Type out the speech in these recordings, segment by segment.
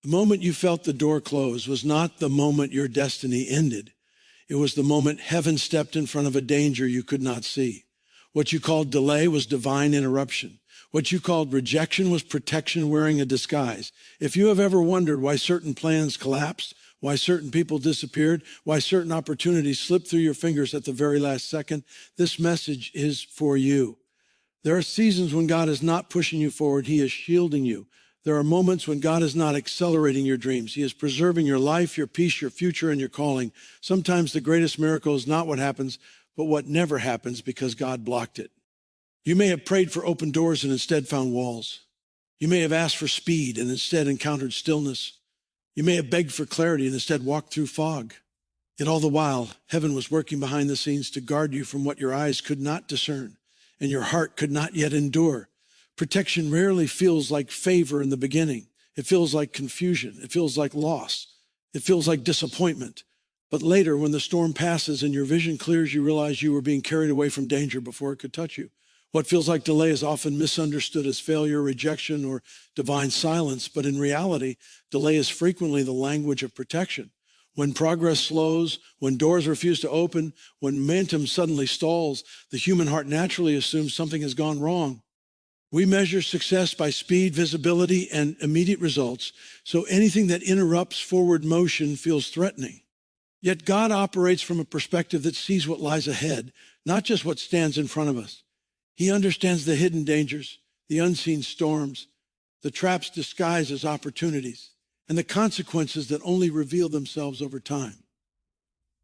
The moment you felt the door close was not the moment your destiny ended. It was the moment heaven stepped in front of a danger you could not see. What you called delay was divine interruption. What you called rejection was protection wearing a disguise. If you have ever wondered why certain plans collapsed, why certain people disappeared, why certain opportunities slipped through your fingers at the very last second, this message is for you. There are seasons when God is not pushing you forward, He is shielding you. There are moments when God is not accelerating your dreams. He is preserving your life, your peace, your future, and your calling. Sometimes the greatest miracle is not what happens, but what never happens because God blocked it. You may have prayed for open doors and instead found walls. You may have asked for speed and instead encountered stillness. You may have begged for clarity and instead walked through fog. Yet all the while, heaven was working behind the scenes to guard you from what your eyes could not discern and your heart could not yet endure. Protection rarely feels like favor in the beginning. It feels like confusion. It feels like loss. It feels like disappointment. But later, when the storm passes and your vision clears, you realize you were being carried away from danger before it could touch you. What feels like delay is often misunderstood as failure, rejection, or divine silence. But in reality, delay is frequently the language of protection. When progress slows, when doors refuse to open, when momentum suddenly stalls, the human heart naturally assumes something has gone wrong. We measure success by speed, visibility, and immediate results, so anything that interrupts forward motion feels threatening. Yet God operates from a perspective that sees what lies ahead, not just what stands in front of us. He understands the hidden dangers, the unseen storms, the traps disguised as opportunities, and the consequences that only reveal themselves over time.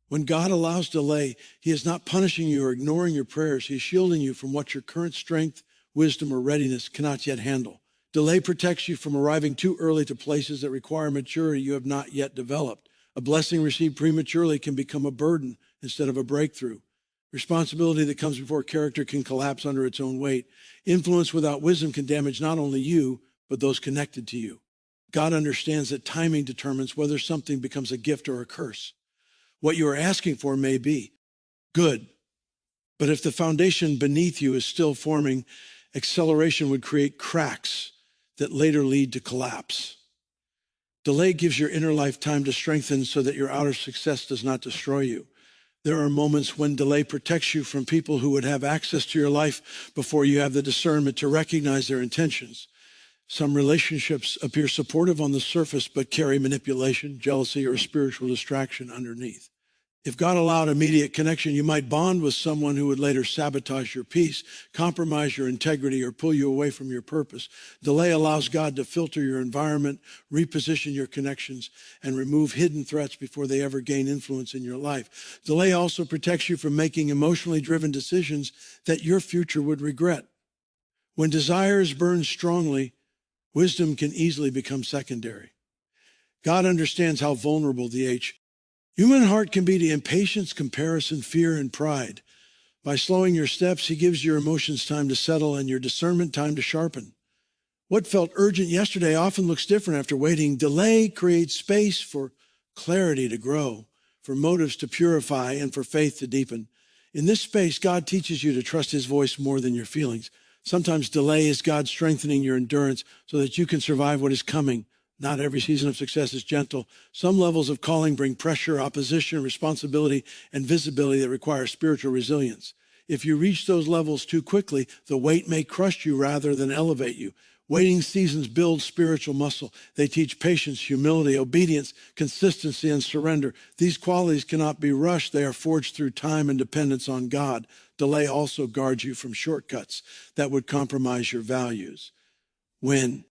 When God allows delay, He is not punishing you or ignoring your prayers. He is shielding you from what your current strength, wisdom, or readiness cannot yet handle. Delay protects you from arriving too early to places that require maturity you have not yet developed. A blessing received prematurely can become a burden instead of a breakthrough. Responsibility that comes before character can collapse under its own weight. Influence without wisdom can damage not only you, but those connected to you. God understands that timing determines whether something becomes a gift or a curse. What you are asking for may be good, but if the foundation beneath you is still forming, acceleration would create cracks that later lead to collapse. Delay gives your inner life time to strengthen so that your outer success does not destroy you. There are moments when delay protects you from people who would have access to your life before you have the discernment to recognize their intentions. Some relationships appear supportive on the surface, but carry manipulation, jealousy, or spiritual distraction underneath. If God allowed immediate connection, you might bond with someone who would later sabotage your peace, compromise your integrity, or pull you away from your purpose. Delay allows God to filter your environment, reposition your connections, and remove hidden threats before they ever gain influence in your life. Delay also protects you from making emotionally driven decisions that your future would regret. When desires burn strongly, wisdom can easily become secondary. God understands how vulnerable the human heart can be to impatience, comparison, fear, and pride. By slowing your steps, He gives your emotions time to settle and your discernment time to sharpen. What felt urgent yesterday often looks different after waiting. Delay creates space for clarity to grow, for motives to purify, and for faith to deepen. In this space, God teaches you to trust His voice more than your feelings. Sometimes delay is God strengthening your endurance so that you can survive what is coming. Not every season of success is gentle. Some levels of calling bring pressure, opposition, responsibility, and visibility that require spiritual resilience. If you reach those levels too quickly, the weight may crush you rather than elevate you. Waiting seasons build spiritual muscle. They teach patience, humility, obedience, consistency, and surrender. These qualities cannot be rushed. They are forged through time and dependence on God. Delay also guards you from shortcuts that would compromise your values. When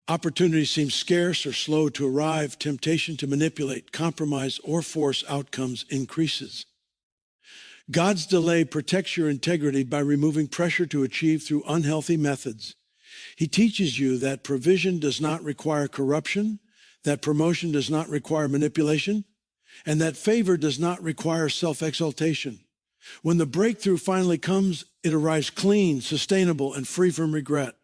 opportunity seems scarce or slow to arrive, temptation to manipulate, compromise, or force outcomes increases. God's delay protects your integrity by removing pressure to achieve through unhealthy methods. He teaches you that provision does not require corruption, that promotion does not require manipulation, and that favor does not require self-exaltation. When the breakthrough finally comes, it arrives clean, sustainable, and free from regret.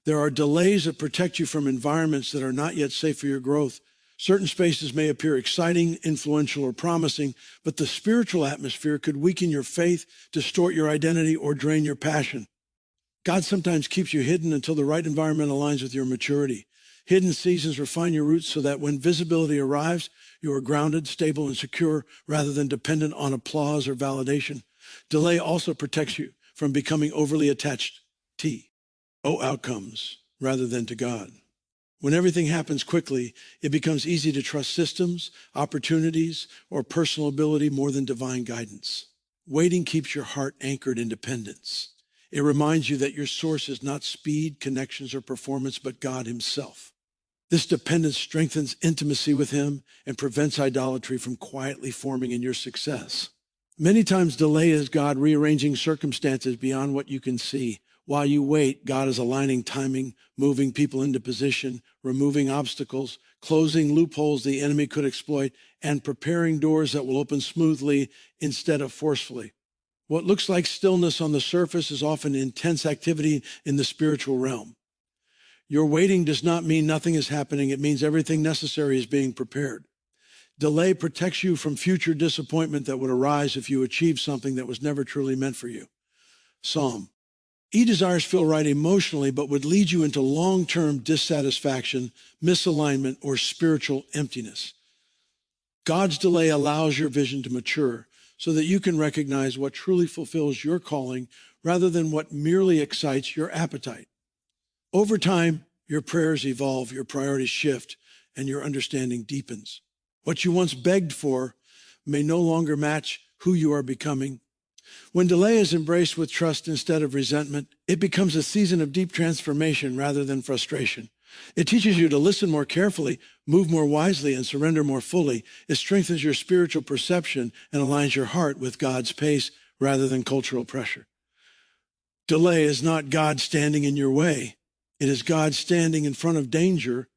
There are delays that protect you from environments that are not yet safe for your growth. Certain spaces may appear exciting, influential, or promising, but the spiritual atmosphere could weaken your faith, distort your identity, or drain your passion. God sometimes keeps you hidden until the right environment aligns with your maturity. Hidden seasons refine your roots so that when visibility arrives, you are grounded, stable, and secure rather than dependent on applause or validation. Delay also protects you from becoming overly attached to outcomes rather than to God. When everything happens quickly, it becomes easy to trust systems, opportunities, or personal ability more than divine guidance. Waiting keeps your heart anchored in dependence. It reminds you that your source is not speed, connections, or performance, but God himself. This dependence strengthens intimacy with him and prevents idolatry from quietly forming in your success. Many times delay is God rearranging circumstances beyond what you can see. While you wait, God is aligning timing, moving people into position, removing obstacles, closing loopholes the enemy could exploit, and preparing doors that will open smoothly instead of forcefully. What looks like stillness on the surface is often intense activity in the spiritual realm. Your waiting does not mean nothing is happening. It means everything necessary is being prepared. Delay protects you from future disappointment that would arise if you achieve something that was never truly meant for you. Psalm. Desires feel right emotionally, but would lead you into long-term dissatisfaction, misalignment, or spiritual emptiness. God's delay allows your vision to mature so that you can recognize what truly fulfills your calling rather than what merely excites your appetite. Over time, your prayers evolve, your priorities shift, and your understanding deepens. What you once begged for may no longer match who you are becoming. When delay is embraced with trust instead of resentment, it becomes a season of deep transformation rather than frustration. It teaches you to listen more carefully, move more wisely, and surrender more fully. It strengthens your spiritual perception and aligns your heart with God's pace rather than cultural pressure. Delay is not God standing in your way. It is God standing in front of danger,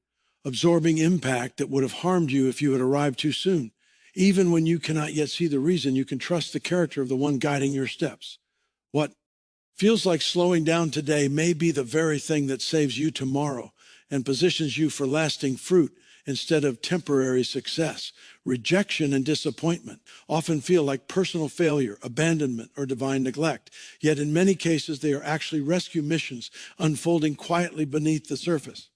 absorbing impact that would have harmed you if you had arrived too soon. Even when you cannot yet see the reason, you can trust the character of the one guiding your steps. What feels like slowing down today may be the very thing that saves you tomorrow and positions you for lasting fruit instead of temporary success. Rejection and disappointment often feel like personal failure, abandonment, or divine neglect. Yet in many cases, they are actually rescue missions unfolding quietly beneath the surface.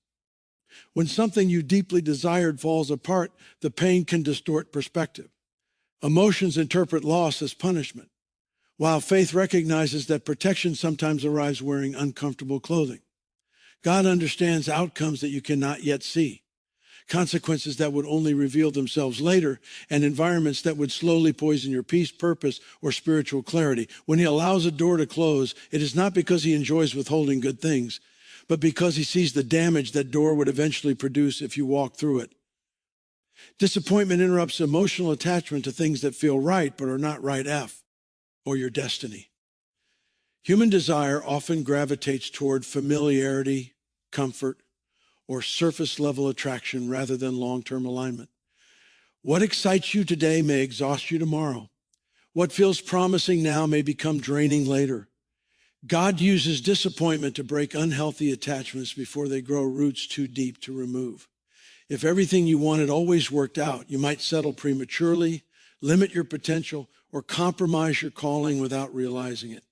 When something you deeply desired falls apart, the pain can distort perspective. Emotions interpret loss as punishment, while faith recognizes that protection sometimes arrives wearing uncomfortable clothing. God understands outcomes that you cannot yet see, consequences that would only reveal themselves later, and environments that would slowly poison your peace, purpose, or spiritual clarity. When he allows a door to close, it is not because he enjoys withholding good things, but because he sees the damage that door would eventually produce if you walk through it. Disappointment interrupts emotional attachment to things that feel right but are not right or your destiny. Human desire often gravitates toward familiarity, comfort, or surface-level attraction rather than long-term alignment. What excites you today may exhaust you tomorrow. What feels promising now may become draining later. God uses disappointment to break unhealthy attachments before they grow roots too deep to remove. If everything you wanted always worked out, you might settle prematurely, limit your potential, or compromise your calling without realizing it.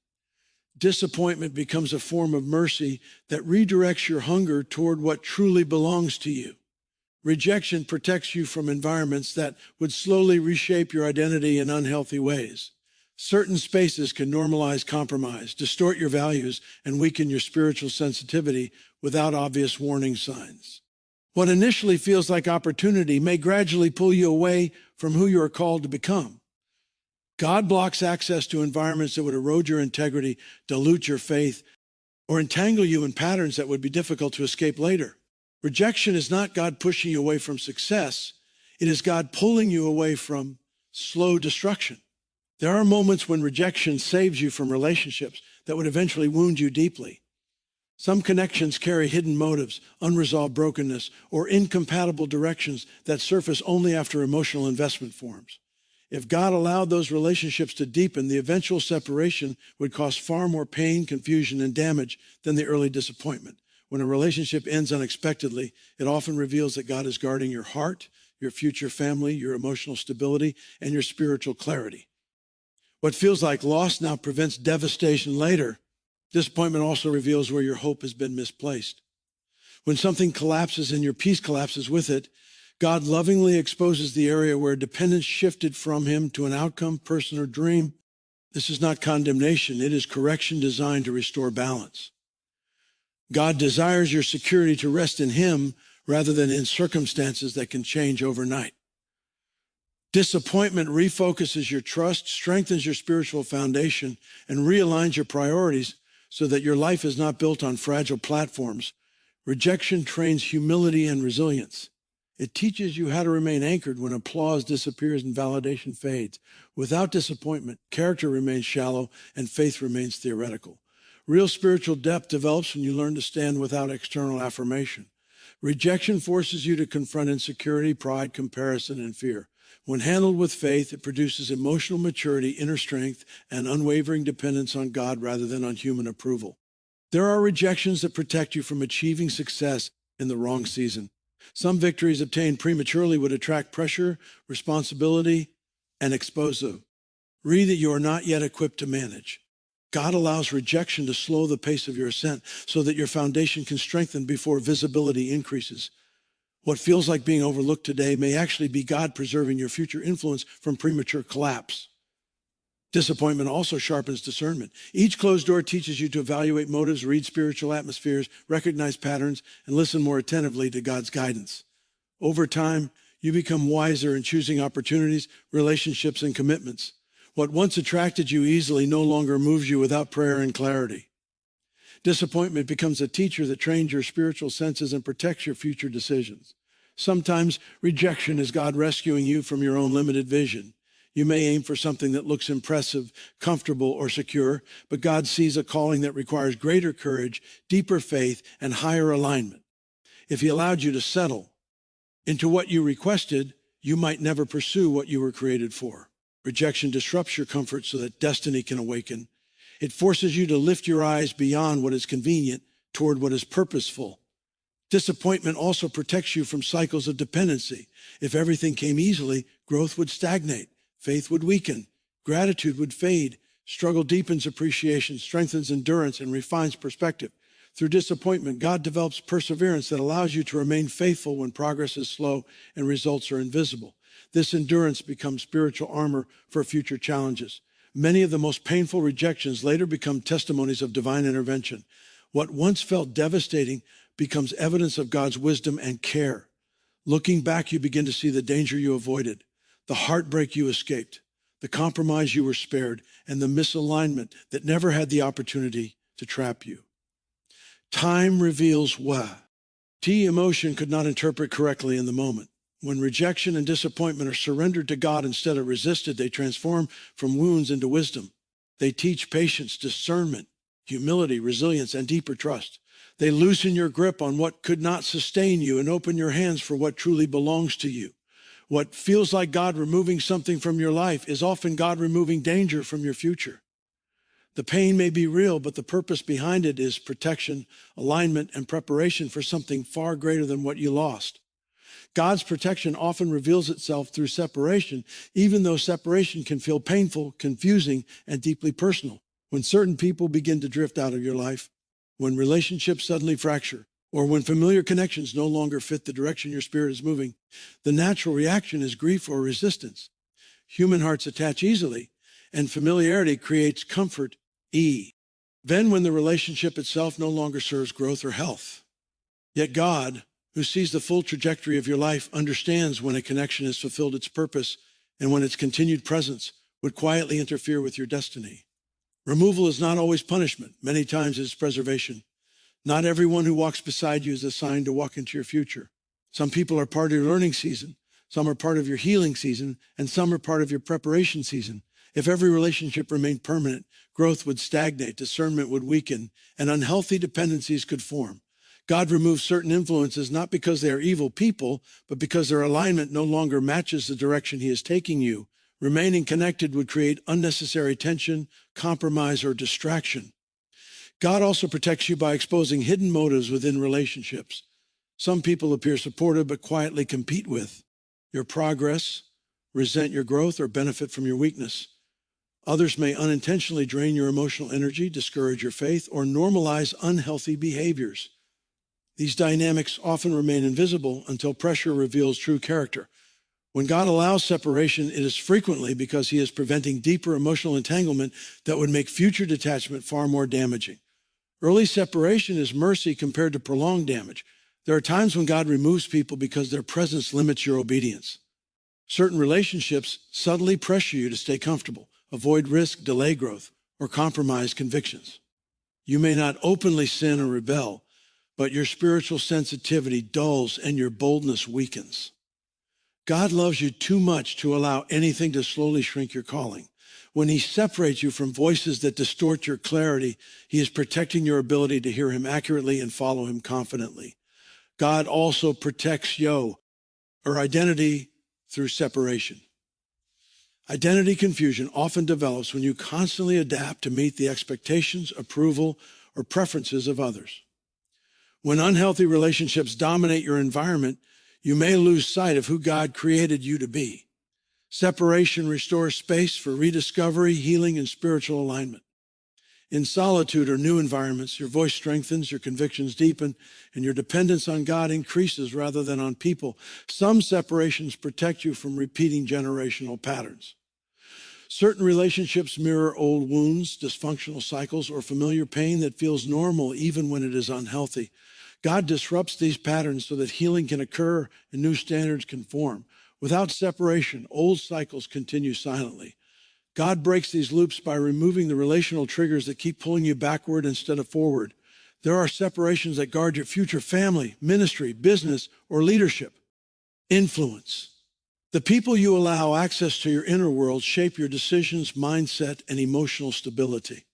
Disappointment becomes a form of mercy that redirects your hunger toward what truly belongs to you. Rejection protects you from environments that would slowly reshape your identity in unhealthy ways. Certain spaces can normalize compromise, distort your values, and weaken your spiritual sensitivity without obvious warning signs. What initially feels like opportunity may gradually pull you away from who you are called to become. God blocks access to environments that would erode your integrity, dilute your faith, or entangle you in patterns that would be difficult to escape later. Rejection is not God pushing you away from success. It is God pulling you away from slow destruction. There are moments when rejection saves you from relationships that would eventually wound you deeply. Some connections carry hidden motives, unresolved brokenness, or incompatible directions that surface only after emotional investment forms. If God allowed those relationships to deepen, the eventual separation would cause far more pain, confusion, and damage than the early disappointment. When a relationship ends unexpectedly, it often reveals that God is guarding your heart, your future family, your emotional stability, and your spiritual clarity. What feels like loss now prevents devastation later. Disappointment also reveals where your hope has been misplaced. When something collapses and your peace collapses with it, God lovingly exposes the area where dependence shifted from him to an outcome, person, or dream. This is not condemnation. It is correction designed to restore balance. God desires your security to rest in him rather than in circumstances that can change overnight. Disappointment refocuses your trust, strengthens your spiritual foundation, and realigns your priorities so that your life is not built on fragile platforms. Rejection trains humility and resilience. It teaches you how to remain anchored when applause disappears and validation fades. Without disappointment, character remains shallow and faith remains theoretical. Real spiritual depth develops when you learn to stand without external affirmation. Rejection forces you to confront insecurity, pride, comparison, and fear. When handled with faith, it produces emotional maturity, inner strength, and unwavering dependence on God rather than on human approval. There are rejections that protect you from achieving success in the wrong season. Some victories obtained prematurely would attract pressure, responsibility, and expose them. Read that you are not yet equipped to manage. God allows rejection to slow the pace of your ascent so that your foundation can strengthen before visibility increases. What feels like being overlooked today may actually be God preserving your future influence from premature collapse. Disappointment also sharpens discernment. Each closed door teaches you to evaluate motives, read spiritual atmospheres, recognize patterns, and listen more attentively to God's guidance. Over time, you become wiser in choosing opportunities, relationships, and commitments. What once attracted you easily no longer moves you without prayer and clarity. Disappointment becomes a teacher that trains your spiritual senses and protects your future decisions. Sometimes rejection is God rescuing you from your own limited vision. You may aim for something that looks impressive, comfortable, or secure, but God sees a calling that requires greater courage, deeper faith, and higher alignment. If he allowed you to settle into what you requested, you might never pursue what you were created for. Rejection disrupts your comfort so that destiny can awaken. It forces you to lift your eyes beyond what is convenient toward what is purposeful. Disappointment also protects you from cycles of dependency. If everything came easily, growth would stagnate, faith would weaken, gratitude would fade, struggle deepens appreciation, strengthens endurance, and refines perspective. Through disappointment, God develops perseverance that allows you to remain faithful when progress is slow and results are invisible. This endurance becomes spiritual armor for future challenges. Many of the most painful rejections later become testimonies of divine intervention. What once felt devastating becomes evidence of God's wisdom and care. Looking back, you begin to see the danger you avoided, the heartbreak you escaped, the compromise you were spared, and the misalignment that never had the opportunity to trap you. Time reveals why. Emotion could not interpret correctly in the moment. When rejection and disappointment are surrendered to God instead of resisted, they transform from wounds into wisdom. They teach patience, discernment, humility, resilience, and deeper trust. They loosen your grip on what could not sustain you and open your hands for what truly belongs to you. What feels like God removing something from your life is often God removing danger from your future. The pain may be real, but the purpose behind it is protection, alignment, and preparation for something far greater than what you lost. God's protection often reveals itself through separation, even though separation can feel painful, confusing, and deeply personal. When certain people begin to drift out of your life, when relationships suddenly fracture, or when familiar connections no longer fit the direction your spirit is moving, the natural reaction is grief or resistance. Human hearts attach easily, and familiarity creates comfort, Then when the relationship itself no longer serves growth or health. Yet God, who sees the full trajectory of your life, understands when a connection has fulfilled its purpose and when its continued presence would quietly interfere with your destiny. Removal is not always punishment. Many times it is preservation. Not everyone who walks beside you is assigned to walk into your future. Some people are part of your learning season. Some are part of your healing season, and some are part of your preparation season. If every relationship remained permanent, growth would stagnate, discernment would weaken, and unhealthy dependencies could form. God removes certain influences not because they are evil people, but because their alignment no longer matches the direction he is taking you. Remaining connected would create unnecessary tension, compromise, or distraction. God also protects you by exposing hidden motives within relationships. Some people appear supportive but quietly compete with your progress, resent your growth, or benefit from your weakness. Others may unintentionally drain your emotional energy, discourage your faith, or normalize unhealthy behaviors. These dynamics often remain invisible until pressure reveals true character. When God allows separation, it is frequently because he is preventing deeper emotional entanglement that would make future detachment far more damaging. Early separation is mercy compared to prolonged damage. There are times when God removes people because their presence limits your obedience. Certain relationships subtly pressure you to stay comfortable, avoid risk, delay growth, or compromise convictions. You may not openly sin or rebel, but your spiritual sensitivity dulls and your boldness weakens. God loves you too much to allow anything to slowly shrink your calling. When he separates you from voices that distort your clarity, he is protecting your ability to hear him accurately and follow him confidently. God also protects yo, or identity, through separation. Identity confusion often develops when you constantly adapt to meet the expectations, approval, or preferences of others. When unhealthy relationships dominate your environment, you may lose sight of who God created you to be. Separation restores space for rediscovery, healing, and spiritual alignment. In solitude or new environments, your voice strengthens, your convictions deepen, and your dependence on God increases rather than on people. Some separations protect you from repeating generational patterns. Certain relationships mirror old wounds, dysfunctional cycles, or familiar pain that feels normal even when it is unhealthy. God disrupts these patterns so that healing can occur and new standards can form. Without separation, old cycles continue silently. God breaks these loops by removing the relational triggers that keep pulling you backward instead of forward. There are separations that guard your future family, ministry, business, or leadership. Influence. The people you allow access to your inner world shape your decisions, mindset, and emotional stability.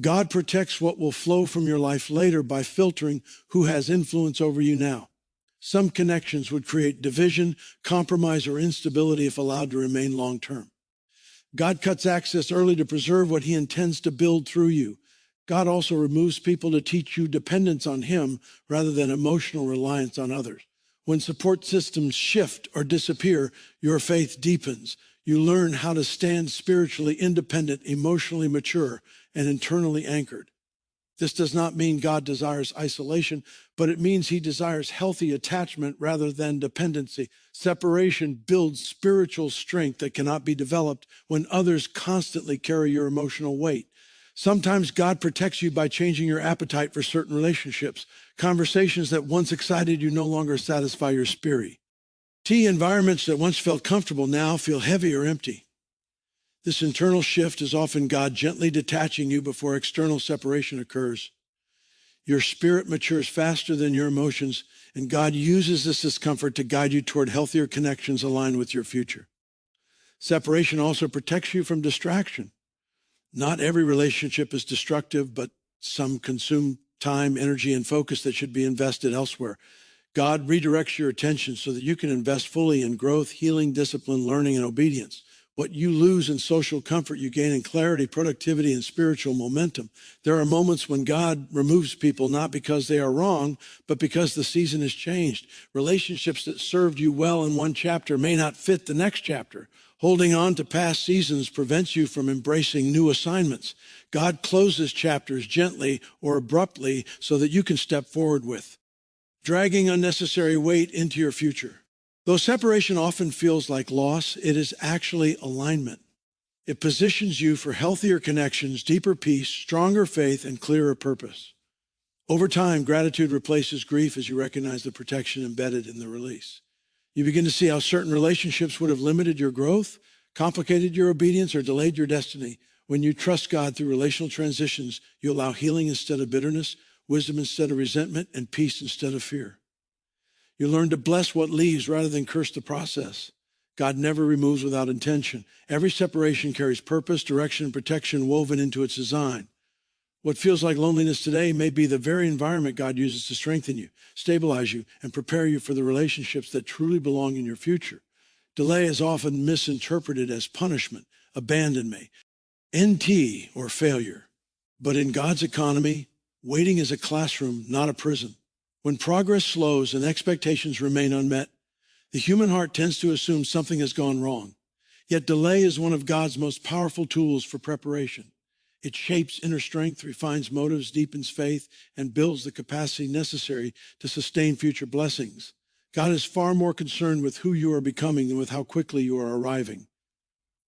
God protects what will flow from your life later by filtering who has influence over you now. Some connections would create division, compromise, or instability if allowed to remain long-term. God cuts access early to preserve what he intends to build through you. God also removes people to teach you dependence on him rather than emotional reliance on others. When support systems shift or disappear, your faith deepens. You learn how to stand spiritually independent, emotionally mature, and internally anchored. This does not mean God desires isolation, but it means he desires healthy attachment rather than dependency. Separation builds spiritual strength that cannot be developed when others constantly carry your emotional weight. Sometimes God protects you by changing your appetite for certain relationships. Conversations that once excited you no longer satisfy your spirit. Environments that once felt comfortable now feel heavy or empty. This internal shift is often God gently detaching you before external separation occurs. Your spirit matures faster than your emotions, and God uses this discomfort to guide you toward healthier connections aligned with your future. Separation also protects you from distraction. Not every relationship is destructive, but some consume time, energy, and focus that should be invested elsewhere. God redirects your attention so that you can invest fully in growth, healing, discipline, learning, and obedience. What you lose in social comfort, you gain in clarity, productivity, and spiritual momentum. There are moments when God removes people not because they are wrong, but because the season has changed. Relationships that served you well in one chapter may not fit the next chapter. Holding on to past seasons prevents you from embracing new assignments. God closes chapters gently or abruptly so that you can step forward with. Dragging unnecessary weight into your future. Though separation often feels like loss, it is actually alignment. It positions you for healthier connections, deeper peace, stronger faith, and clearer purpose. Over time, gratitude replaces grief as you recognize the protection embedded in the release. You begin to see how certain relationships would have limited your growth, complicated your obedience, or delayed your destiny. When you trust God through relational transitions, you allow healing instead of bitterness, wisdom instead of resentment, and peace instead of fear. You learn to bless what leaves rather than curse the process. God never removes without intention. Every separation carries purpose, direction, and protection woven into its design. What feels like loneliness today may be the very environment God uses to strengthen you, stabilize you, and prepare you for the relationships that truly belong in your future. Delay is often misinterpreted as punishment, abandonment, NT, or failure. But in God's economy, waiting is a classroom, not a prison. When progress slows and expectations remain unmet, the human heart tends to assume something has gone wrong. Yet delay is one of God's most powerful tools for preparation. It shapes inner strength, refines motives, deepens faith, and builds the capacity necessary to sustain future blessings. God is far more concerned with who you are becoming than with how quickly you are arriving.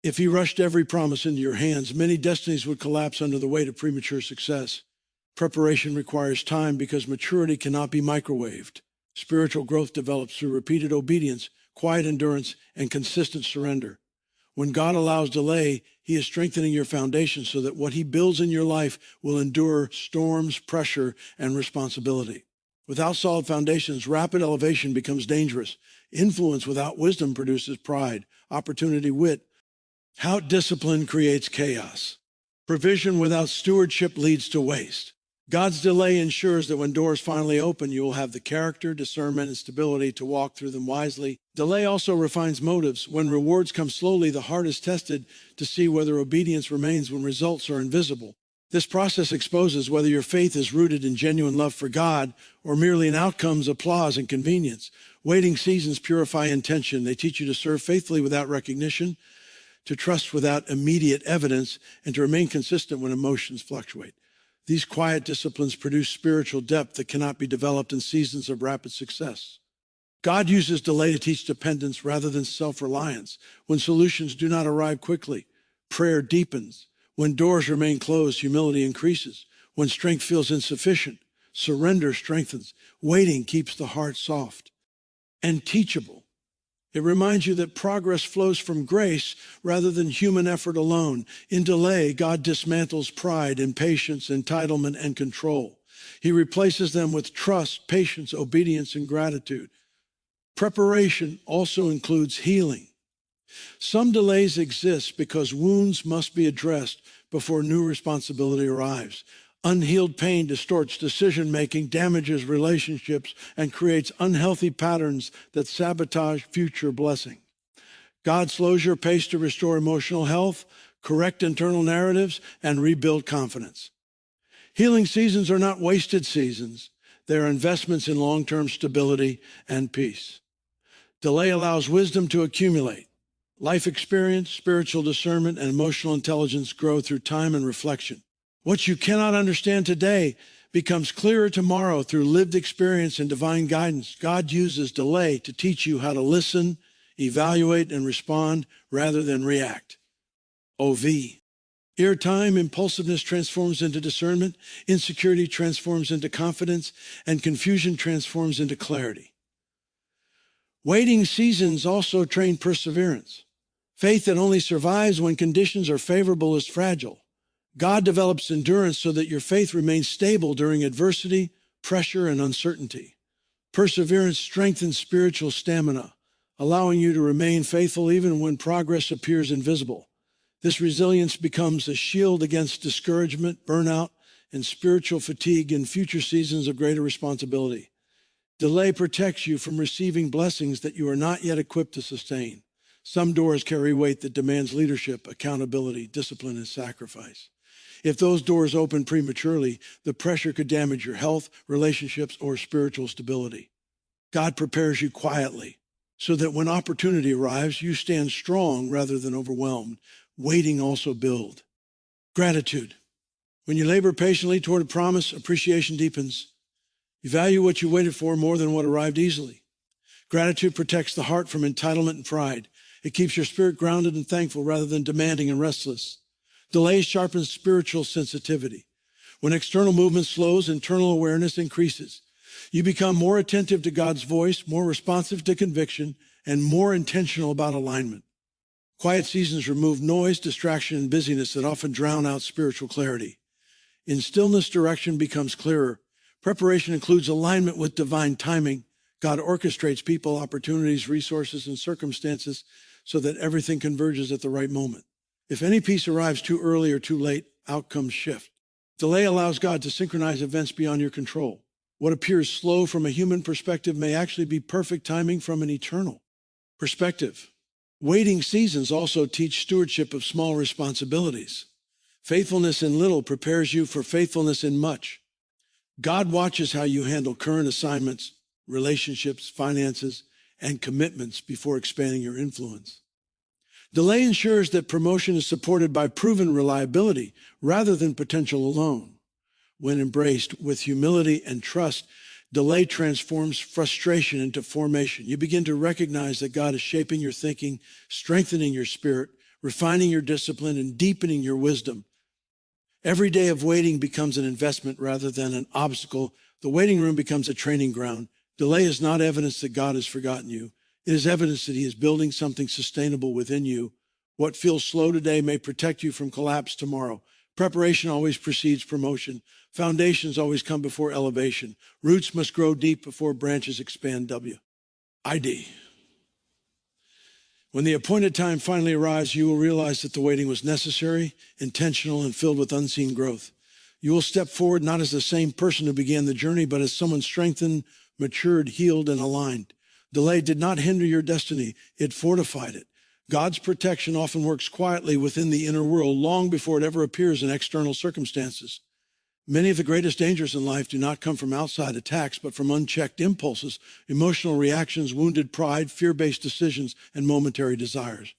If he rushed every promise into your hands, many destinies would collapse under the weight of premature success. Preparation requires time because maturity cannot be microwaved. Spiritual growth develops through repeated obedience, quiet endurance, and consistent surrender. When God allows delay, he is strengthening your foundation so that what he builds in your life will endure storms, pressure, and responsibility. Without solid foundations, rapid elevation becomes dangerous. Influence without wisdom produces pride, opportunity, wit. How discipline creates chaos. Provision without stewardship leads to waste. God's delay ensures that when doors finally open, you will have the character, discernment, and stability to walk through them wisely. Delay also refines motives. When rewards come slowly, the heart is tested to see whether obedience remains when results are invisible. This process exposes whether your faith is rooted in genuine love for God or merely in outcomes, applause, and convenience. Waiting seasons purify intention. They teach you to serve faithfully without recognition, to trust without immediate evidence, and to remain consistent when emotions fluctuate. These quiet disciplines produce spiritual depth that cannot be developed in seasons of rapid success. God uses delay to teach dependence rather than self-reliance. When solutions do not arrive quickly, prayer deepens. When doors remain closed, humility increases. When strength feels insufficient, surrender strengthens. Waiting keeps the heart soft and teachable. It reminds you that progress flows from grace rather than human effort alone. In delay, God dismantles pride, impatience, entitlement, and control. He replaces them with trust, patience, obedience, and gratitude. Preparation also includes healing. Some delays exist because wounds must be addressed before new responsibility arrives. Unhealed pain distorts decision-making, damages relationships, and creates unhealthy patterns that sabotage future blessing. God slows your pace to restore emotional health, correct internal narratives, and rebuild confidence. Healing seasons are not wasted seasons. They are investments in long-term stability and peace. Delay allows wisdom to accumulate. Life experience, spiritual discernment, and emotional intelligence grow through time and reflection. What you cannot understand today becomes clearer tomorrow through lived experience and divine guidance. God uses delay to teach you how to listen, evaluate, and respond rather than react. OV. Airtime, impulsiveness transforms into discernment, insecurity transforms into confidence, and confusion transforms into clarity. Waiting seasons also train perseverance. Faith that only survives when conditions are favorable is fragile. God develops endurance so that your faith remains stable during adversity, pressure, and uncertainty. Perseverance strengthens spiritual stamina, allowing you to remain faithful even when progress appears invisible. This resilience becomes a shield against discouragement, burnout, and spiritual fatigue in future seasons of greater responsibility. Delay protects you from receiving blessings that you are not yet equipped to sustain. Some doors carry weight that demands leadership, accountability, discipline, and sacrifice. If those doors open prematurely, the pressure could damage your health, relationships, or spiritual stability. God prepares you quietly so that when opportunity arrives, you stand strong rather than overwhelmed. Waiting also builds gratitude. When you labor patiently toward a promise, appreciation deepens. You value what you waited for more than what arrived easily. Gratitude protects the heart from entitlement and pride. It keeps your spirit grounded and thankful rather than demanding and restless. Delay sharpens spiritual sensitivity. When external movement slows, internal awareness increases. You become more attentive to God's voice, more responsive to conviction, and more intentional about alignment. Quiet seasons remove noise, distraction, and busyness that often drown out spiritual clarity. In stillness, direction becomes clearer. Preparation includes alignment with divine timing. God orchestrates people, opportunities, resources, and circumstances so that everything converges at the right moment. If any piece arrives too early or too late, outcomes shift. Delay allows God to synchronize events beyond your control. What appears slow from a human perspective may actually be perfect timing from an eternal perspective. Waiting seasons also teach stewardship of small responsibilities. Faithfulness in little prepares you for faithfulness in much. God watches how you handle current assignments, relationships, finances, and commitments before expanding your influence. Delay ensures that promotion is supported by proven reliability rather than potential alone. When embraced with humility and trust, delay transforms frustration into formation. You begin to recognize that God is shaping your thinking, strengthening your spirit, refining your discipline, and deepening your wisdom. Every day of waiting becomes an investment rather than an obstacle. The waiting room becomes a training ground. Delay is not evidence that God has forgotten you. It is evidence that he is building something sustainable within you. What feels slow today may protect you from collapse tomorrow. Preparation always precedes promotion. Foundations always come before elevation. Roots must grow deep before branches expand. ID. When the appointed time finally arrives, you will realize that the waiting was necessary, intentional, and filled with unseen growth. You will step forward not as the same person who began the journey, but as someone strengthened, matured, healed, and aligned. Delay did not hinder your destiny. It fortified it. God's protection often works quietly within the inner world long before it ever appears in external circumstances. Many of the greatest dangers in life do not come from outside attacks, but from unchecked impulses, emotional reactions, wounded pride, fear-based decisions, and momentary desires.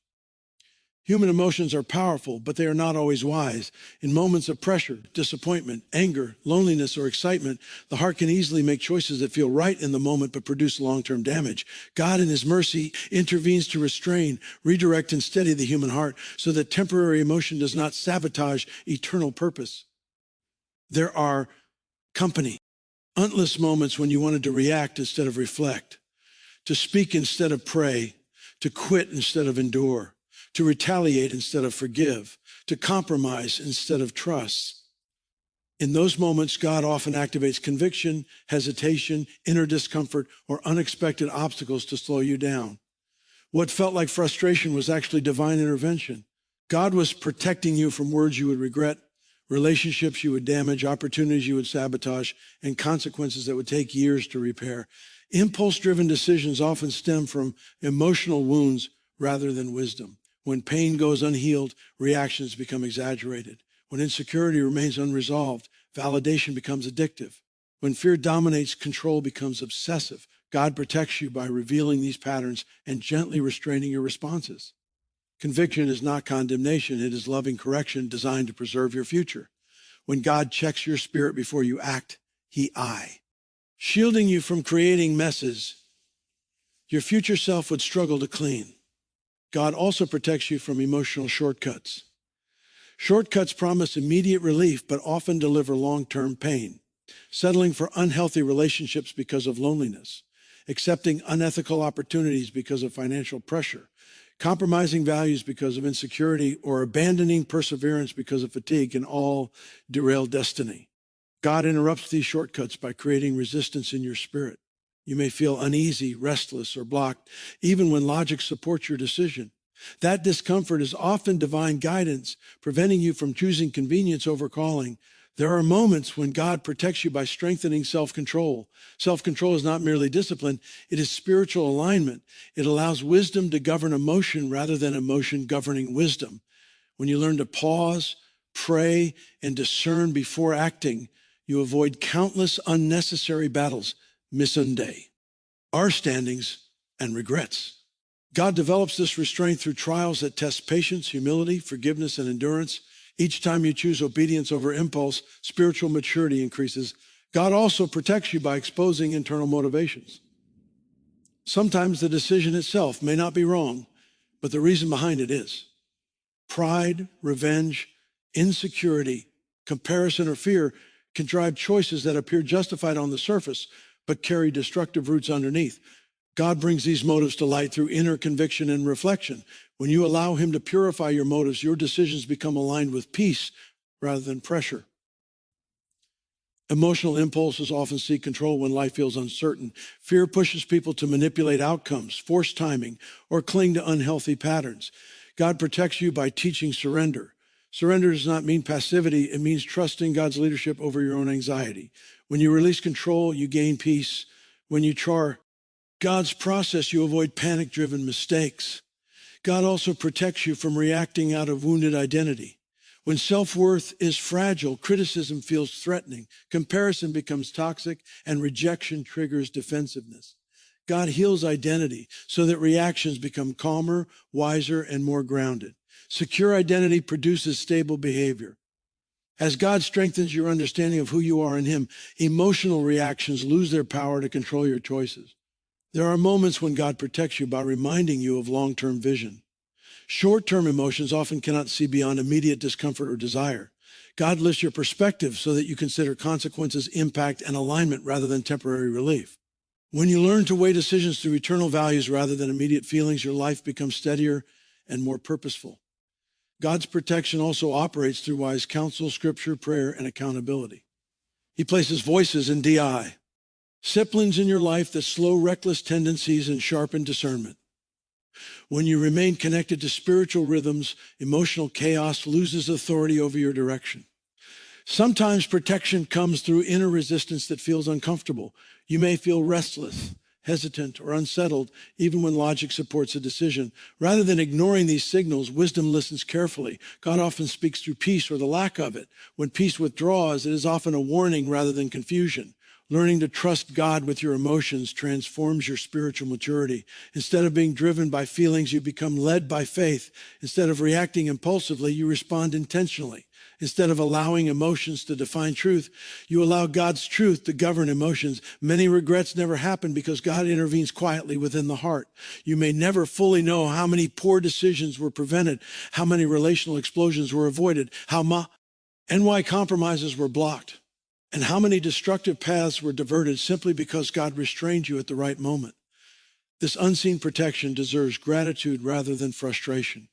Human emotions are powerful, but they are not always wise. In moments of pressure, disappointment, anger, loneliness, or excitement, the heart can easily make choices that feel right in the moment but produce long-term damage. God, in his mercy, intervenes to restrain, redirect, and steady the human heart so that temporary emotion does not sabotage eternal purpose. There are countless moments when you wanted to react instead of reflect, to speak instead of pray, to quit instead of endure, to retaliate instead of forgive, to compromise instead of trust. In those moments, God often activates conviction, hesitation, inner discomfort, or unexpected obstacles to slow you down. What felt like frustration was actually divine intervention. God was protecting you from words you would regret, relationships you would damage, opportunities you would sabotage, and consequences that would take years to repair. Impulse-driven decisions often stem from emotional wounds rather than wisdom. When pain goes unhealed, reactions become exaggerated. When insecurity remains unresolved, validation becomes addictive. When fear dominates, control becomes obsessive. God protects you by revealing these patterns and gently restraining your responses. Conviction is not condemnation. It is loving correction designed to preserve your future. When God checks your spirit before you act, shielding you from creating messes your future self would struggle to clean. God also protects you from emotional shortcuts. Shortcuts promise immediate relief, but often deliver long-term pain. Settling for unhealthy relationships because of loneliness, accepting unethical opportunities because of financial pressure, compromising values because of insecurity, or abandoning perseverance because of fatigue can all derail destiny. God interrupts these shortcuts by creating resistance in your spirit. You may feel uneasy, restless, or blocked, even when logic supports your decision. That discomfort is often divine guidance, preventing you from choosing convenience over calling. There are moments when God protects you by strengthening self-control. Self-control is not merely discipline, it is spiritual alignment. It allows wisdom to govern emotion rather than emotion governing wisdom. When you learn to pause, pray, and discern before acting, you avoid countless unnecessary battles, missunday, our standings, and regrets. God develops this restraint through trials that test patience, humility, forgiveness, and endurance. Each time you choose obedience over impulse, spiritual maturity increases. God also protects you by exposing internal motivations. Sometimes the decision itself may not be wrong, but the reason behind it is. Pride, revenge, insecurity, comparison, or fear can drive choices that appear justified on the surface, but carry destructive roots underneath. God brings these motives to light through inner conviction and reflection. When you allow him to purify your motives, your decisions become aligned with peace rather than pressure. Emotional impulses often seek control when life feels uncertain. Fear pushes people to manipulate outcomes, force timing, or cling to unhealthy patterns. God protects you by teaching surrender. Surrender does not mean passivity. It means trusting God's leadership over your own anxiety. When you release control, you gain peace. When you trust God's process, you avoid panic-driven mistakes. God also protects you from reacting out of wounded identity. When self-worth is fragile, criticism feels threatening, comparison becomes toxic, and rejection triggers defensiveness. God heals identity so that reactions become calmer, wiser, and more grounded. Secure identity produces stable behavior. As God strengthens your understanding of who you are in Him, emotional reactions lose their power to control your choices. There are moments when God protects you by reminding you of long-term vision. Short-term emotions often cannot see beyond immediate discomfort or desire. God lifts your perspective so that you consider consequences, impact, and alignment rather than temporary relief. When you learn to weigh decisions through eternal values rather than immediate feelings, your life becomes steadier and more purposeful. God's protection also operates through wise counsel, scripture, prayer, and accountability. He places voices in DI, disciplines in your life that slow reckless tendencies and sharpen discernment. When you remain connected to spiritual rhythms, emotional chaos loses authority over your direction. Sometimes protection comes through inner resistance that feels uncomfortable. You may feel restless, hesitant, or unsettled, even when logic supports a decision. Rather than ignoring these signals, wisdom listens carefully. God often speaks through peace or the lack of it. When peace withdraws, it is often a warning rather than confusion. Learning to trust God with your emotions transforms your spiritual maturity. Instead of being driven by feelings, you become led by faith. Instead of reacting impulsively, you respond intentionally. Instead of allowing emotions to define truth, you allow God's truth to govern emotions. Many regrets never happen because God intervenes quietly within the heart. You may never fully know how many poor decisions were prevented, how many relational explosions were avoided, and why compromises were blocked, and how many destructive paths were diverted simply because God restrained you at the right moment. This unseen protection deserves gratitude rather than frustration.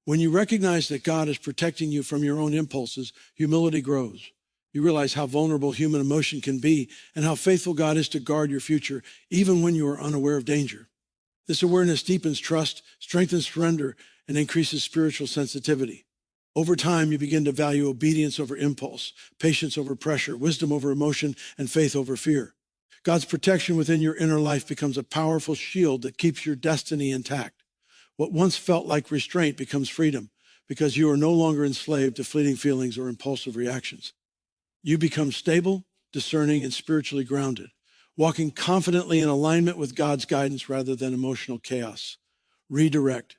When you recognize that God is protecting you from your own impulses, humility grows. You realize how vulnerable human emotion can be and how faithful God is to guard your future, even when you are unaware of danger. This awareness deepens trust, strengthens surrender, and increases spiritual sensitivity. Over time, you begin to value obedience over impulse, patience over pressure, wisdom over emotion, and faith over fear. God's protection within your inner life becomes a powerful shield that keeps your destiny intact. What once felt like restraint becomes freedom because you are no longer enslaved to fleeting feelings or impulsive reactions. You become stable, discerning, and spiritually grounded, walking confidently in alignment with God's guidance rather than emotional chaos. Redirect.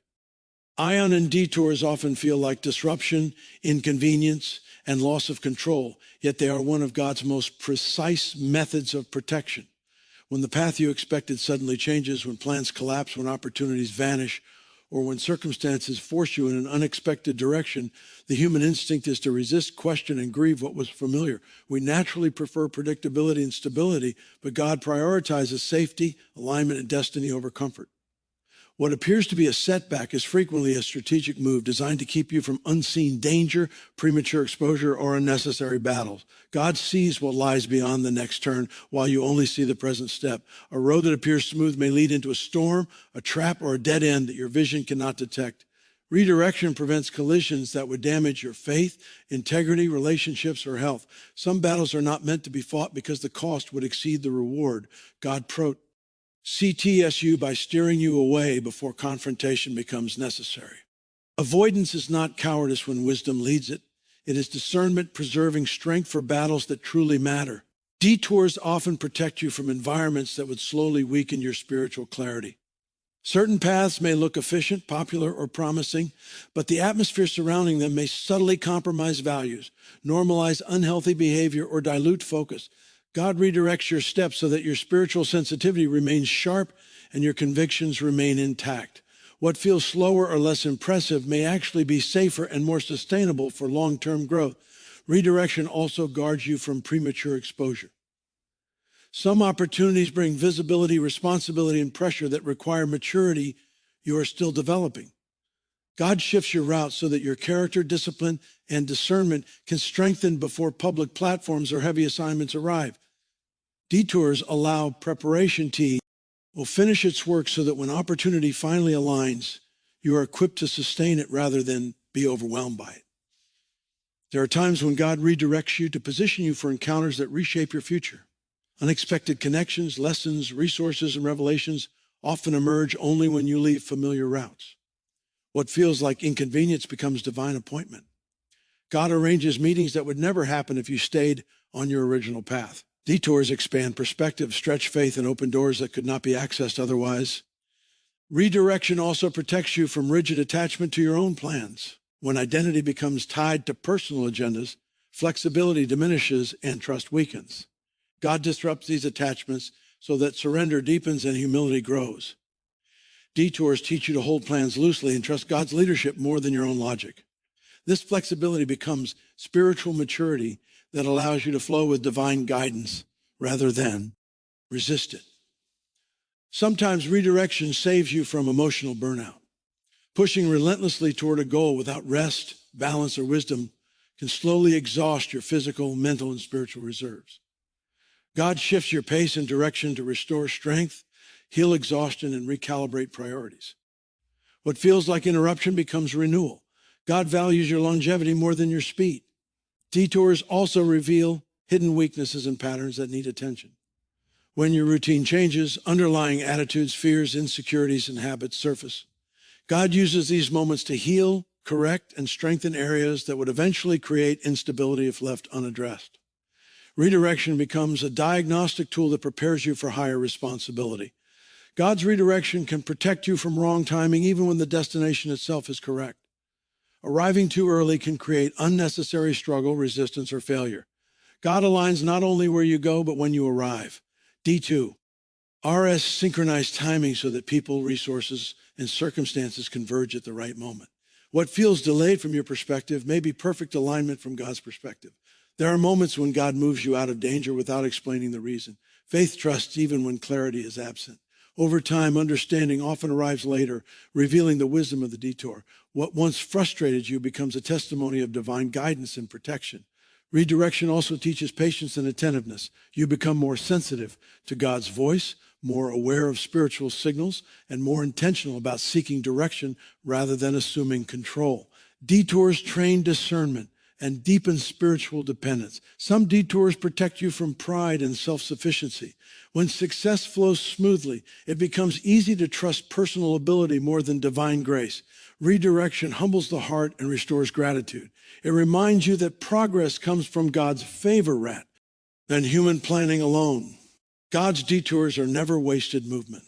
Ion and detours often feel like disruption, inconvenience, and loss of control, yet they are one of God's most precise methods of protection. When the path you expected suddenly changes, when plans collapse, when opportunities vanish, or when circumstances force you in an unexpected direction, the human instinct is to resist, question, and grieve what was familiar. We naturally prefer predictability and stability, but God prioritizes safety, alignment, and destiny over comfort. What appears to be a setback is frequently a strategic move designed to keep you from unseen danger, premature exposure, or unnecessary battles. God sees what lies beyond the next turn while you only see the present step. A road that appears smooth may lead into a storm, a trap, or a dead end that your vision cannot detect. Redirection prevents collisions that would damage your faith, integrity, relationships, or health. Some battles are not meant to be fought because the cost would exceed the reward. God CTSU by steering you away before confrontation becomes necessary. Avoidance is not cowardice when wisdom leads it. It is discernment preserving strength for battles that truly matter. Detours often protect you from environments that would slowly weaken your spiritual clarity. Certain paths may look efficient, popular, or promising, but the atmosphere surrounding them may subtly compromise values, normalize unhealthy behavior, or dilute focus. God redirects your steps so that your spiritual sensitivity remains sharp and your convictions remain intact. What feels slower or less impressive may actually be safer and more sustainable for long-term growth. Redirection also guards you from premature exposure. Some opportunities bring visibility, responsibility, and pressure that require maturity you are still developing. God shifts your route so that your character, discipline, and discernment can strengthen before public platforms or heavy assignments arrive. Detours allow preparation team will finish its work so that when opportunity finally aligns, you are equipped to sustain it rather than be overwhelmed by it. There are times when God redirects you to position you for encounters that reshape your future. Unexpected connections, lessons, resources, and revelations often emerge only when you leave familiar routes. What feels like inconvenience becomes divine appointment. God arranges meetings that would never happen if you stayed on your original path. Detours expand perspective, stretch faith, and open doors that could not be accessed otherwise. Redirection also protects you from rigid attachment to your own plans. When identity becomes tied to personal agendas, flexibility diminishes and trust weakens. God disrupts these attachments so that surrender deepens and humility grows. Detours teach you to hold plans loosely and trust God's leadership more than your own logic. This flexibility becomes spiritual maturity that allows you to flow with divine guidance rather than resist it. Sometimes redirection saves you from emotional burnout. Pushing relentlessly toward a goal without rest, balance, or wisdom can slowly exhaust your physical, mental, and spiritual reserves. God shifts your pace and direction to restore strength, heal exhaustion, and recalibrate priorities. What feels like interruption becomes renewal. God values your longevity more than your speed. Detours also reveal hidden weaknesses and patterns that need attention. When your routine changes, underlying attitudes, fears, insecurities, and habits surface. God uses these moments to heal, correct, and strengthen areas that would eventually create instability if left unaddressed. Redirection becomes a diagnostic tool that prepares you for higher responsibility. God's redirection can protect you from wrong timing even when the destination itself is correct. Arriving too early can create unnecessary struggle, resistance, or failure. God aligns not only where you go, but when you arrive. D2, RS synchronized timing so that people, resources, and circumstances converge at the right moment. What feels delayed from your perspective may be perfect alignment from God's perspective. There are moments when God moves you out of danger without explaining the reason. Faith trusts even when clarity is absent. Over time, understanding often arrives later, revealing the wisdom of the detour. What once frustrated you becomes a testimony of divine guidance and protection. Redirection also teaches patience and attentiveness. You become more sensitive to God's voice, more aware of spiritual signals, and more intentional about seeking direction rather than assuming control. Detours train discernment and deepen spiritual dependence. Some detours protect you from pride and self-sufficiency. When success flows smoothly, it becomes easy to trust personal ability more than divine grace. Redirection humbles the heart and restores gratitude. It reminds you that progress comes from God's favor rather than human planning alone. God's detours are never wasted movement.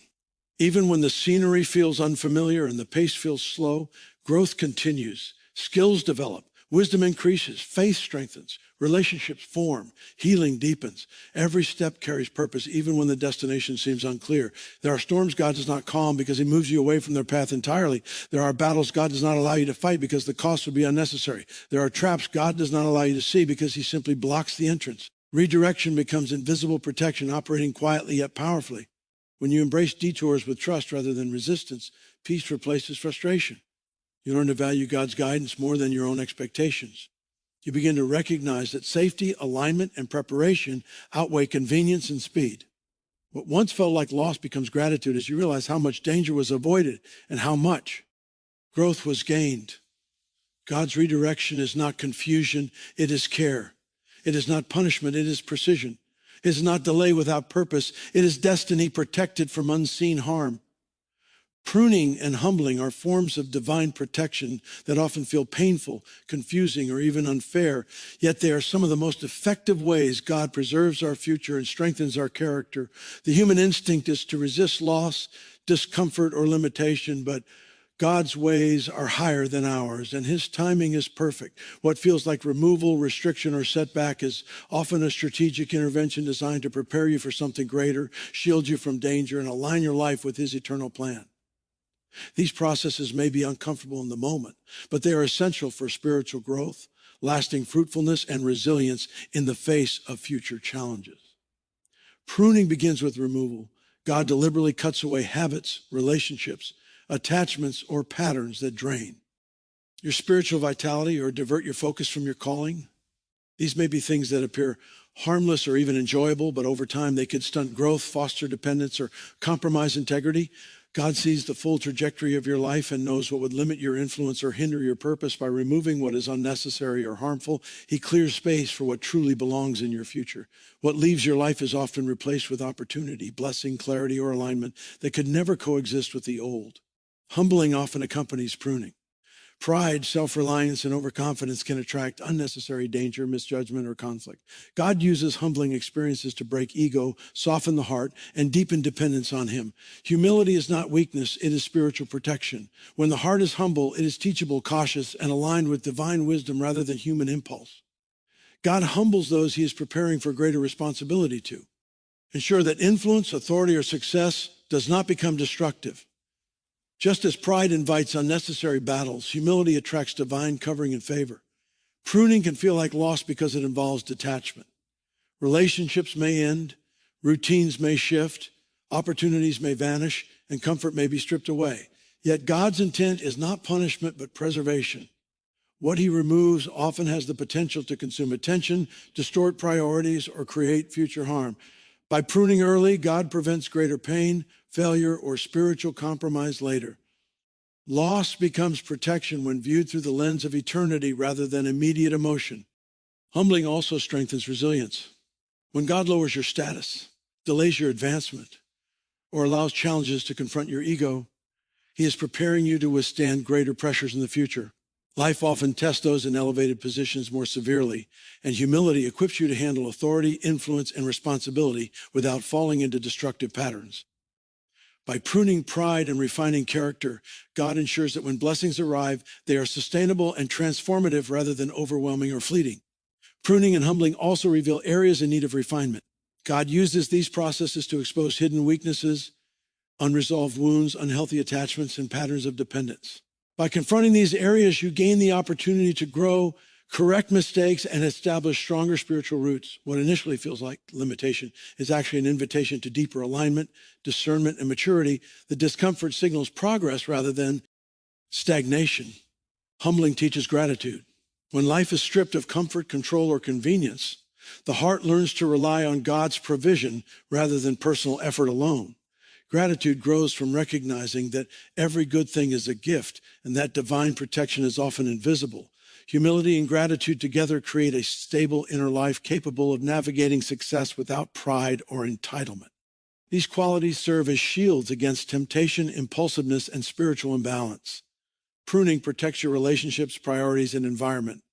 Even when the scenery feels unfamiliar and the pace feels slow, growth continues. Skills develop. Wisdom increases, faith strengthens, relationships form, healing deepens. Every step carries purpose, even when the destination seems unclear. There are storms God does not calm because he moves you away from their path entirely. There are battles God does not allow you to fight because the cost would be unnecessary. There are traps God does not allow you to see because he simply blocks the entrance. Redirection becomes invisible protection, operating quietly yet powerfully. When you embrace detours with trust rather than resistance, peace replaces frustration. You learn to value God's guidance more than your own expectations. You begin to recognize that safety, alignment, and preparation outweigh convenience and speed. What once felt like loss becomes gratitude as you realize how much danger was avoided and how much growth was gained. God's redirection is not confusion, it is care. It is not punishment, it is precision. It is not delay without purpose, it is destiny protected from unseen harm. Pruning and humbling are forms of divine protection that often feel painful, confusing, or even unfair, yet they are some of the most effective ways God preserves our future and strengthens our character. The human instinct is to resist loss, discomfort, or limitation, but God's ways are higher than ours, and his timing is perfect. What feels like removal, restriction, or setback is often a strategic intervention designed to prepare you for something greater, shield you from danger, and align your life with his eternal plan. These processes may be uncomfortable in the moment, but they are essential for spiritual growth, lasting fruitfulness, and resilience in the face of future challenges. Pruning begins with removal. God deliberately cuts away habits, relationships, attachments, or patterns that drain your spiritual vitality or divert your focus from your calling. These may be things that appear harmless or even enjoyable, but over time they could stunt growth, foster dependence, or compromise integrity. God sees the full trajectory of your life and knows what would limit your influence or hinder your purpose. By removing what is unnecessary or harmful, he clears space for what truly belongs in your future. What leaves your life is often replaced with opportunity, blessing, clarity, or alignment that could never coexist with the old. Humbling often accompanies pruning. Pride, self-reliance, and overconfidence can attract unnecessary danger, misjudgment, or conflict. God uses humbling experiences to break ego, soften the heart, and deepen dependence on him. Humility is not weakness, it is spiritual protection. When the heart is humble, it is teachable, cautious, and aligned with divine wisdom rather than human impulse. God humbles those he is preparing for greater responsibility to. Ensure that influence, authority, or success does not become destructive. Just as pride invites unnecessary battles, humility attracts divine covering and favor. Pruning can feel like loss because it involves detachment. Relationships may end, routines may shift, opportunities may vanish, and comfort may be stripped away. Yet God's intent is not punishment, but preservation. What he removes often has the potential to consume attention, distort priorities, or create future harm. By pruning early, God prevents greater pain, failure, or spiritual compromise later. Loss becomes protection when viewed through the lens of eternity rather than immediate emotion. Humbling also strengthens resilience. When God lowers your status, delays your advancement, or allows challenges to confront your ego, he is preparing you to withstand greater pressures in the future. Life often tests those in elevated positions more severely, and humility equips you to handle authority, influence, and responsibility without falling into destructive patterns. By pruning pride and refining character, God ensures that when blessings arrive, they are sustainable and transformative rather than overwhelming or fleeting. Pruning and humbling also reveal areas in need of refinement. God uses these processes to expose hidden weaknesses, unresolved wounds, unhealthy attachments, and patterns of dependence. By confronting these areas, you gain the opportunity to grow, correct mistakes, and establish stronger spiritual roots. What initially feels like limitation is actually an invitation to deeper alignment, discernment, and maturity. The discomfort signals progress rather than stagnation. Humbling teaches gratitude. When life is stripped of comfort, control, or convenience, the heart learns to rely on God's provision rather than personal effort alone. Gratitude grows from recognizing that every good thing is a gift and that divine protection is often invisible. Humility and gratitude together create a stable inner life capable of navigating success without pride or entitlement. These qualities serve as shields against temptation, impulsiveness, and spiritual imbalance. Pruning protects your relationships, priorities, and environment.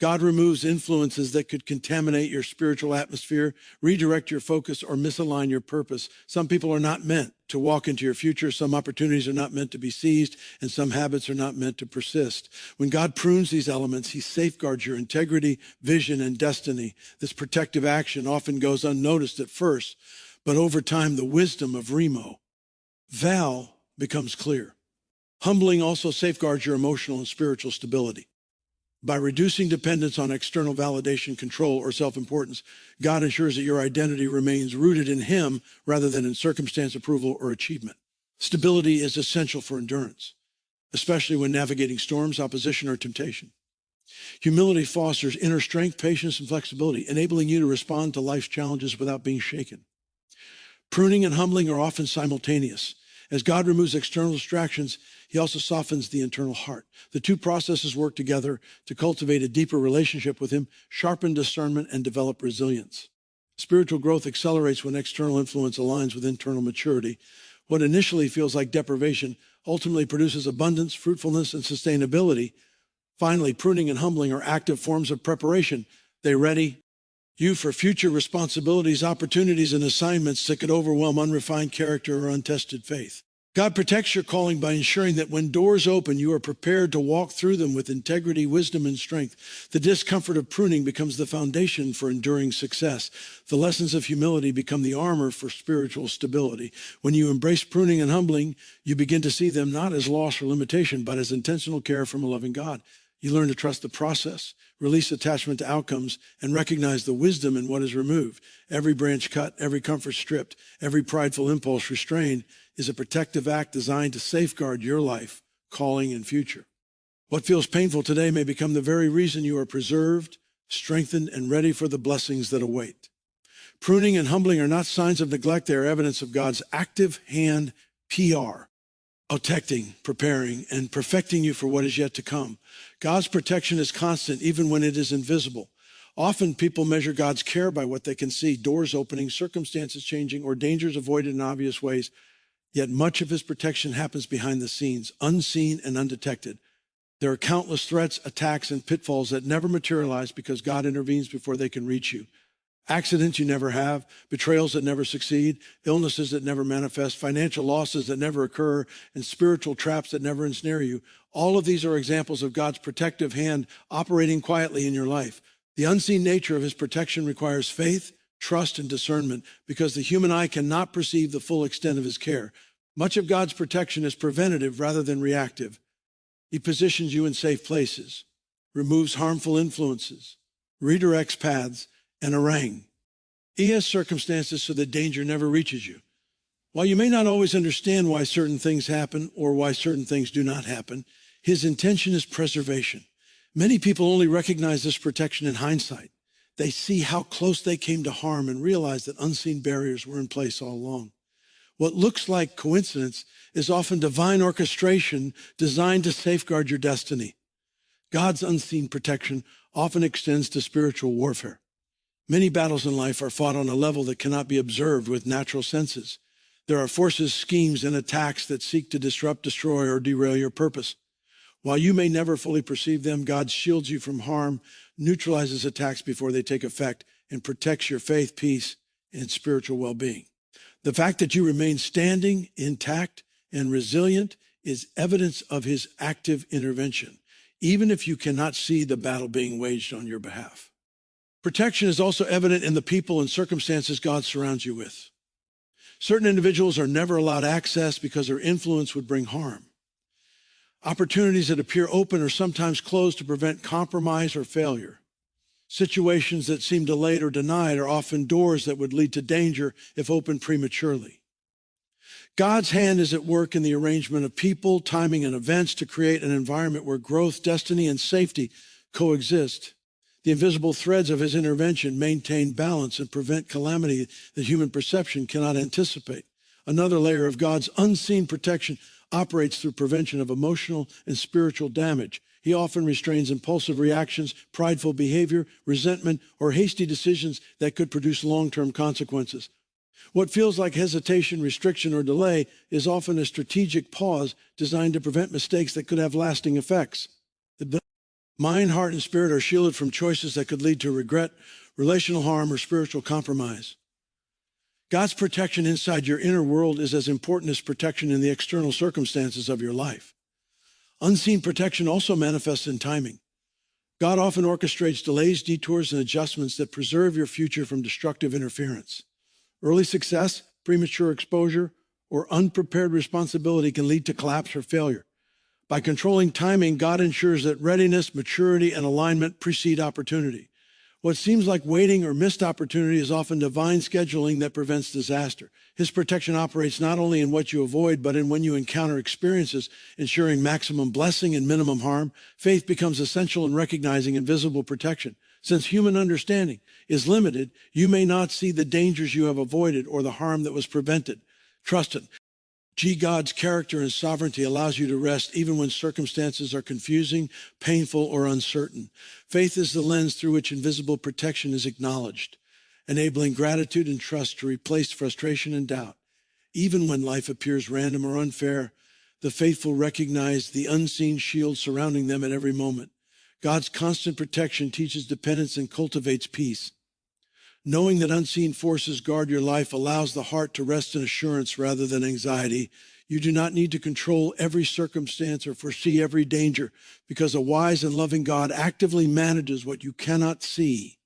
God removes influences that could contaminate your spiritual atmosphere, redirect your focus, or misalign your purpose. Some people are not meant to walk into your future. Some opportunities are not meant to be seized, and some habits are not meant to persist. When God prunes these elements, he safeguards your integrity, vision, and destiny. This protective action often goes unnoticed at first, but over time, the wisdom of Val becomes clear. Humbling also safeguards your emotional and spiritual stability. By reducing dependence on external validation, control, or self-importance, God ensures that your identity remains rooted in him rather than in circumstance, approval, or achievement. Stability is essential for endurance, especially when navigating storms, opposition, or temptation. Humility fosters inner strength, patience, and flexibility, enabling you to respond to life's challenges without being shaken. Pruning and humbling are often simultaneous. As God removes external distractions, he also softens the internal heart. The two processes work together to cultivate a deeper relationship with him, sharpen discernment, and develop resilience. Spiritual growth accelerates when external influence aligns with internal maturity. What initially feels like deprivation ultimately produces abundance, fruitfulness, and sustainability. Finally, pruning and humbling are active forms of preparation. They ready you for future responsibilities, opportunities, and assignments that could overwhelm unrefined character or untested faith. God protects your calling by ensuring that when doors open, you are prepared to walk through them with integrity, wisdom, and strength. The discomfort of pruning becomes the foundation for enduring success. The lessons of humility become the armor for spiritual stability. When you embrace pruning and humbling, you begin to see them not as loss or limitation, but as intentional care from a loving God. You learn to trust the process, release attachment to outcomes, and recognize the wisdom in what is removed. Every branch cut, every comfort stripped, every prideful impulse restrained is a protective act designed to safeguard your life, calling, and future. What feels painful today may become the very reason you are preserved, strengthened, and ready for the blessings that await. Pruning and humbling are not signs of neglect. They are evidence of God's active hand PR, protecting, preparing, and perfecting you for what is yet to come. God's protection is constant, even when it is invisible. Often people measure God's care by what they can see, doors opening, circumstances changing, or dangers avoided in obvious ways. Yet much of his protection happens behind the scenes, unseen and undetected. There are countless threats, attacks, and pitfalls that never materialize because God intervenes before they can reach you. Accidents you never have, betrayals that never succeed, illnesses that never manifest, financial losses that never occur, and spiritual traps that never ensnare you. All of these are examples of God's protective hand operating quietly in your life. The unseen nature of his protection requires faith, trust, and discernment because the human eye cannot perceive the full extent of his care. Much of God's protection is preventative rather than reactive. He positions you in safe places, removes harmful influences, redirects paths, and arrange. He has circumstances so that danger never reaches you. While you may not always understand why certain things happen or why certain things do not happen, his intention is preservation. Many people only recognize this protection in hindsight. They see how close they came to harm and realize that unseen barriers were in place all along. What looks like coincidence is often divine orchestration designed to safeguard your destiny. God's unseen protection often extends to spiritual warfare. Many battles in life are fought on a level that cannot be observed with natural senses. There are forces, schemes, and attacks that seek to disrupt, destroy, or derail your purpose. While you may never fully perceive them, God shields you from harm, neutralizes attacks before they take effect, and protects your faith, peace, and spiritual well-being. The fact that you remain standing, intact, and resilient is evidence of his active intervention, even if you cannot see the battle being waged on your behalf. Protection is also evident in the people and circumstances God surrounds you with. Certain individuals are never allowed access because their influence would bring harm. Opportunities that appear open are sometimes closed to prevent compromise or failure. Situations that seem delayed or denied are often doors that would lead to danger if opened prematurely. God's hand is at work in the arrangement of people, timing, and events to create an environment where growth, destiny, and safety coexist. The invisible threads of his intervention maintain balance and prevent calamity that human perception cannot anticipate. Another layer of God's unseen protection operates through prevention of emotional and spiritual damage. He often restrains impulsive reactions, prideful behavior, resentment, or hasty decisions that could produce long-term consequences. What feels like hesitation, restriction, or delay is often a strategic pause designed to prevent mistakes that could have lasting effects. The mind, heart, and spirit are shielded from choices that could lead to regret, relational harm, or spiritual compromise. God's protection inside your inner world is as important as protection in the external circumstances of your life. Unseen protection also manifests in timing. God often orchestrates delays, detours, and adjustments that preserve your future from destructive interference. Early success, premature exposure, or unprepared responsibility can lead to collapse or failure. By controlling timing, God ensures that readiness, maturity, and alignment precede opportunity. What seems like waiting or missed opportunity is often divine scheduling that prevents disaster. His protection operates not only in what you avoid, but in when you encounter experiences, ensuring maximum blessing and minimum harm. Faith becomes essential in recognizing invisible protection. Since human understanding is limited, you may not see the dangers you have avoided or the harm that was prevented. Trust it. God's character and sovereignty allows you to rest even when circumstances are confusing, painful, or uncertain. Faith is the lens through which invisible protection is acknowledged, enabling gratitude and trust to replace frustration and doubt. Even when life appears random or unfair, the faithful recognize the unseen shield surrounding them at every moment. God's constant protection teaches dependence and cultivates peace. Knowing that unseen forces guard your life allows the heart to rest in assurance rather than anxiety. You do not need to control every circumstance or foresee every danger because a wise and loving God actively manages what you cannot see.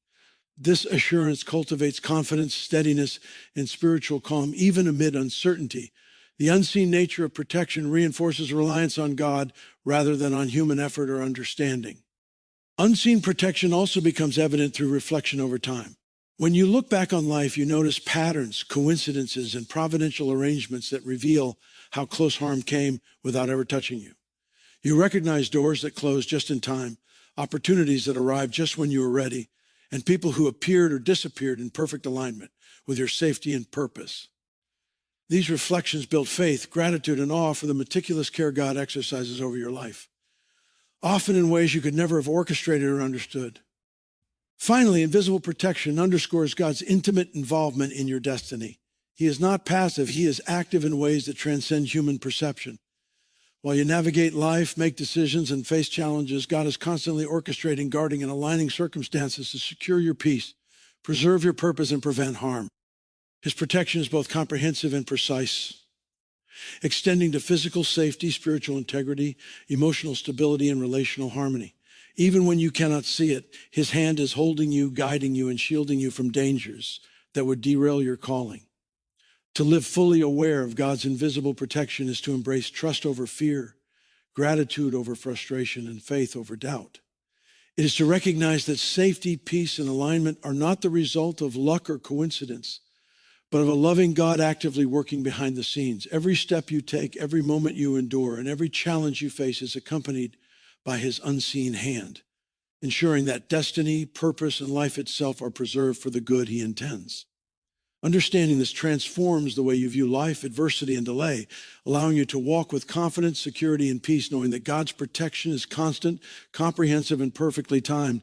This assurance cultivates confidence, steadiness, and spiritual calm, even amid uncertainty. The unseen nature of protection reinforces reliance on God rather than on human effort or understanding. Unseen protection also becomes evident through reflection over time. When you look back on life, you notice patterns, coincidences, and providential arrangements that reveal how close harm came without ever touching you. You recognize doors that closed just in time, opportunities that arrived just when you were ready, and people who appeared or disappeared in perfect alignment with your safety and purpose. These reflections build faith, gratitude, and awe for the meticulous care God exercises over your life, often in ways you could never have orchestrated or understood. Finally, invisible protection underscores God's intimate involvement in your destiny. He is not passive. He is active in ways that transcend human perception. While you navigate life, make decisions, and face challenges, God is constantly orchestrating, guarding, and aligning circumstances to secure your peace, preserve your purpose, and prevent harm. His protection is both comprehensive and precise, extending to physical safety, spiritual integrity, emotional stability, and relational harmony. Even when you cannot see it, his hand is holding you, guiding you, and shielding you from dangers that would derail your calling. To live fully aware of God's invisible protection is to embrace trust over fear, gratitude over frustration, and faith over doubt. It is to recognize that safety, peace, and alignment are not the result of luck or coincidence, but of a loving God actively working behind the scenes. Every step you take, every moment you endure, and every challenge you face is accompanied by his unseen hand, ensuring that destiny, purpose, and life itself are preserved for the good he intends. Understanding this transforms the way you view life, adversity, and delay, allowing you to walk with confidence, security, and peace, knowing that God's protection is constant, comprehensive, and perfectly timed.